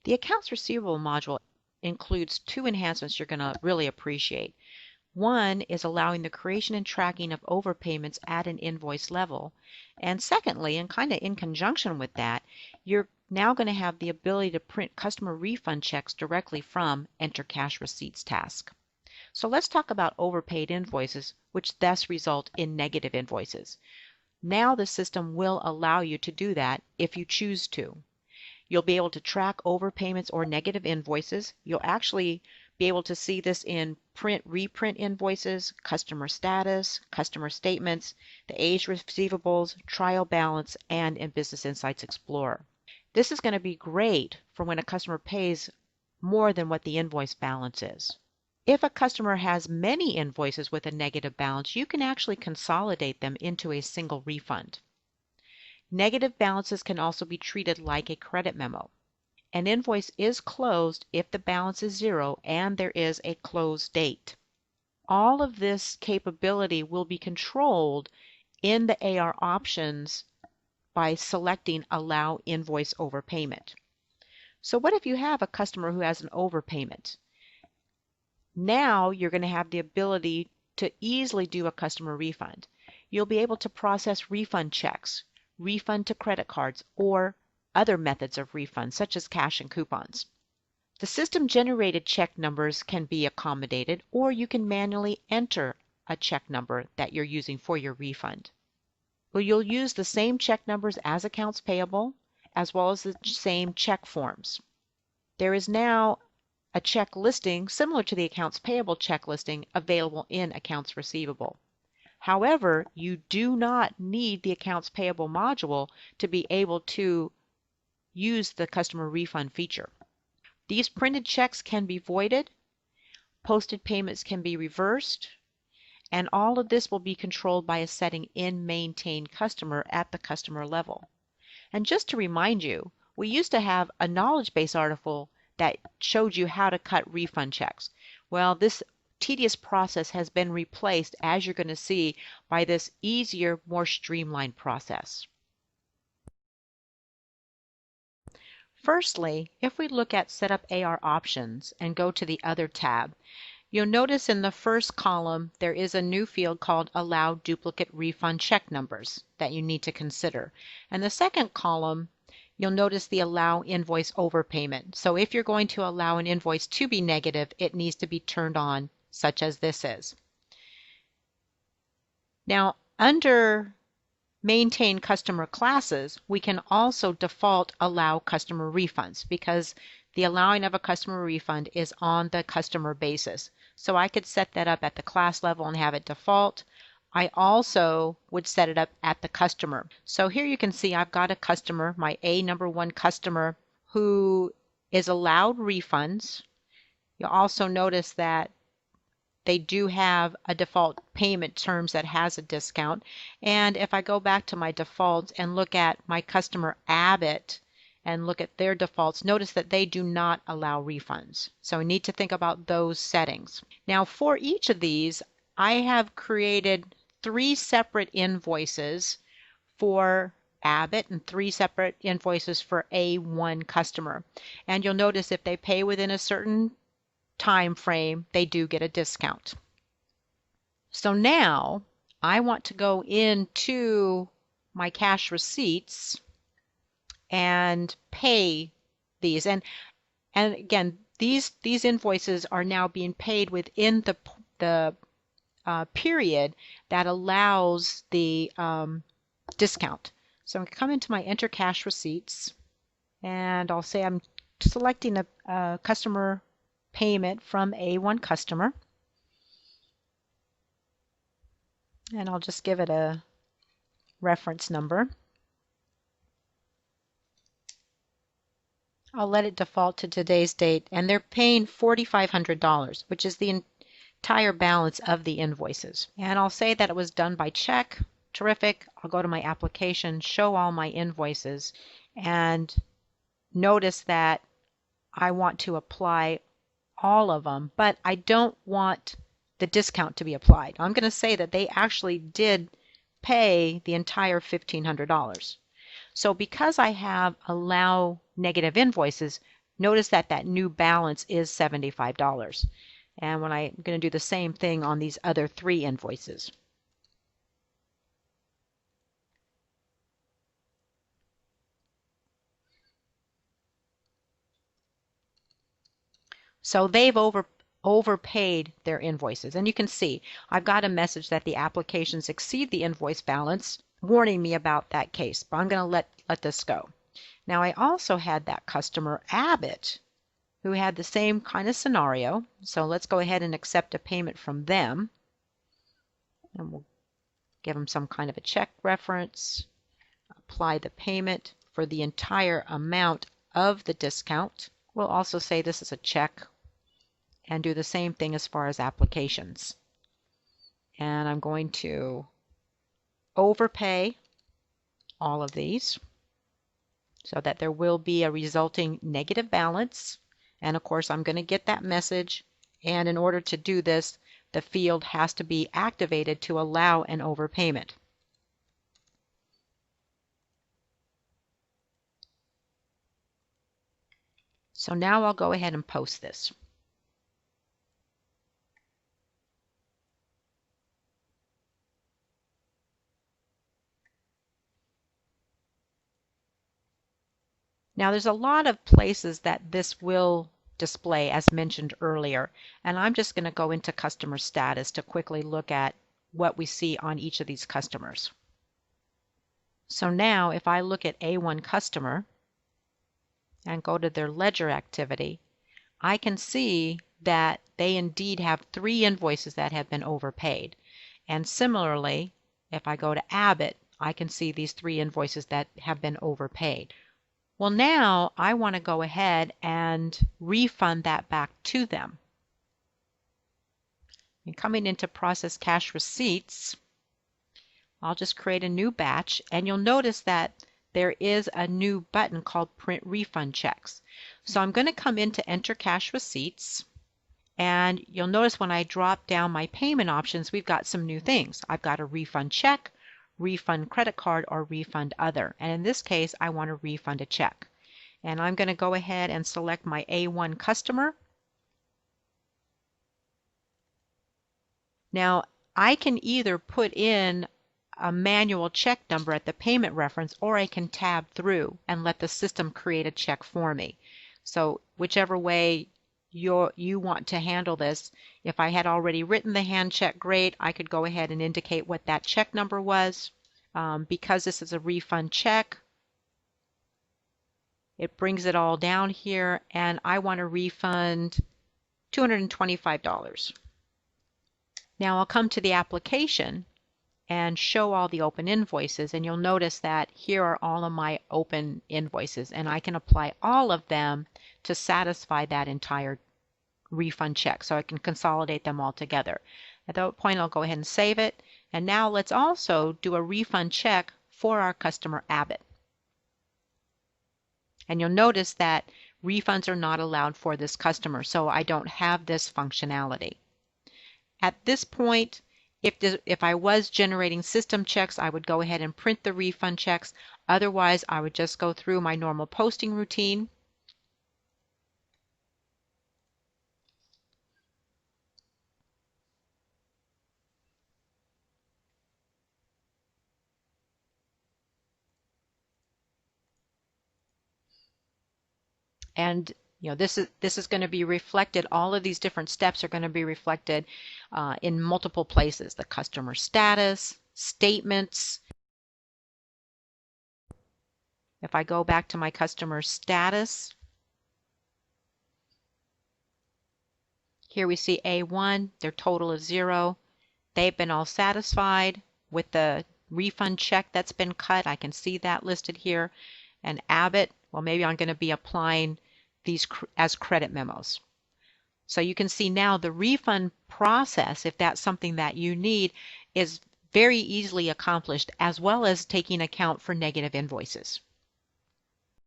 The accounts receivable module includes two enhancements you're going to really appreciate. One is allowing the creation and tracking of overpayments at an invoice level. And secondly, and kind of in conjunction with that, you're now going to have the ability to print customer refund checks directly from Enter Cash Receipts task. So let's talk about overpaid invoices, which thus result in negative invoices. Now the system will allow you to do that if you choose to. You'll be able to track overpayments or negative invoices. You'll actually be able to see this in print, reprint invoices, customer status, customer statements, the aged receivables, trial balance, and in Business Insights Explorer. This is going to be great for when a customer pays more than what the invoice balance is. If a customer has many invoices with a negative balance, you can actually consolidate them into a single refund. Negative balances can also be treated like a credit memo. An invoice is closed if the balance is zero and there is a close date. All of this capability will be controlled in the AR options by selecting Allow Invoice Overpayment. So what if you have a customer who has an overpayment? Now you're going to have the ability to easily do a customer refund. You'll be able to process refund checks, refund to credit cards, or other methods of refund, such as cash and coupons. The system-generated check numbers can be accommodated, or you can manually enter a check number that you're using for your refund. Well, you'll use the same check numbers as accounts payable, as well as the same check forms. There is now a check listing similar to the accounts payable check listing available in accounts receivable. However, you do not need the accounts payable module to be able to use the customer refund feature. These printed checks can be voided, posted payments can be reversed, and all of this will be controlled by a setting in Maintain Customer at the customer level. And just to remind you, we used to have a knowledge base article that showed you how to cut refund checks. Well, this tedious process has been replaced, as you're going to see, by this easier, more streamlined process. Firstly, if we look at Setup AR Options and go to the Other tab, you'll notice in the first column there is a new field called Allow Duplicate Refund Check Numbers that you need to consider. And the second column, you'll notice the Allow Invoice Overpayment. So if you're going to allow an invoice to be negative, it needs to be turned on, such as this is. Now, under Maintain Customer Classes, we can also default Allow Customer Refunds because the allowing of a customer refund is on the customer basis. So I could set that up at the class level and have it default. I also would set it up at the customer. So here you can see I've got a customer, my A1 customer, who is allowed refunds. You'll also notice that they do have a default payment terms that has a discount. And if I go back to my defaults and look at my customer Abbott and look at their defaults, notice that they do not allow refunds. So we need to think about those settings. Now for each of these, I have created 3 separate invoices for Abbott and 3 separate invoices for A1 customer. And you'll notice if they pay within a certain time frame, they do get a discount. So now I want to go into my cash receipts and pay these. And again, these invoices are now being paid within the period that allows the discount. So I'm going to come into my Enter Cash Receipts, and I'll say I'm selecting a customer payment from A1 customer, and I'll just give it a reference number. I'll let it default to today's date, and they're paying $4,500, which is the entire balance of the invoices. And I'll say that it was done by check. Terrific. I'll go to my application, show all my invoices, and notice that I want to apply all of them, but I don't want the discount to be applied. I'm going to say that they actually did pay the entire $1,500. So because I have allow negative invoices, notice that that new balance is $75. And when I'm going to do the same thing on these other 3 invoices. So they've overpaid their invoices. And you can see I've got a message that the applications exceed the invoice balance, warning me about that case. But I'm going to let this go. Now I also had that customer Abbott who had the same kind of scenario. So let's go ahead and accept a payment from them. And we'll give them some kind of a check reference. Apply the payment for the entire amount of the discount. We'll also say this is a check and do the same thing as far as applications. And I'm going to overpay all of these so that there will be a resulting negative balance. And of course, I'm going to get that message. And in order to do this, the field has to be activated to allow an overpayment. So now I'll go ahead and post this. Now there's a lot of places that this will display as mentioned earlier, and I'm just going to go into customer status to quickly look at what we see on each of these customers. So now if I look at A1 customer and go to their ledger activity, I can see that they indeed have 3 invoices that have been overpaid. And similarly, if I go to Abbott, I can see these 3 invoices that have been overpaid. Well, now I want to go ahead and refund that back to them. And coming into Process Cash Receipts, I'll just create a new batch, and you'll notice that there is a new button called Print Refund Checks. So I'm going to come into Enter Cash Receipts, and you'll notice when I drop down my payment options, we've got some new things. I've got a refund check, refund credit card, or refund other. And in this case, I want to refund a check. And I'm going to go ahead and select my A1 customer. Now, I can either put in a manual check number at the payment reference, or I can tab through and let the system create a check for me. So whichever way you want to handle this, if I had already written the hand check, great. I could go ahead and indicate what that check number was. Because this is a refund check, it brings it all down here, and I want to refund $225. Now I'll come to the application and show all the open invoices, and you'll notice that here are all of my open invoices, and I can apply all of them to satisfy that entire refund check, so I can consolidate them all together. At that point, I'll go ahead and save it. And now let's also do a refund check for our customer Abbott. And you'll notice that refunds are not allowed for this customer, so I don't have this functionality. At this point, if I was generating system checks, I would go ahead and print the refund checks. Otherwise, I would just go through my normal posting routine. And this is going to be reflected. All of these different steps are going to be reflected in multiple places: the customer status, statements. If I go back to my customer status, here we see A1, their total is 0. They've been all satisfied with the refund check that's been cut. I can see that listed here. And Abbott, well, maybe I'm going to be applying these as credit memos. So you can see now the refund process, if that's something that you need, is very easily accomplished, as well as taking account for negative invoices.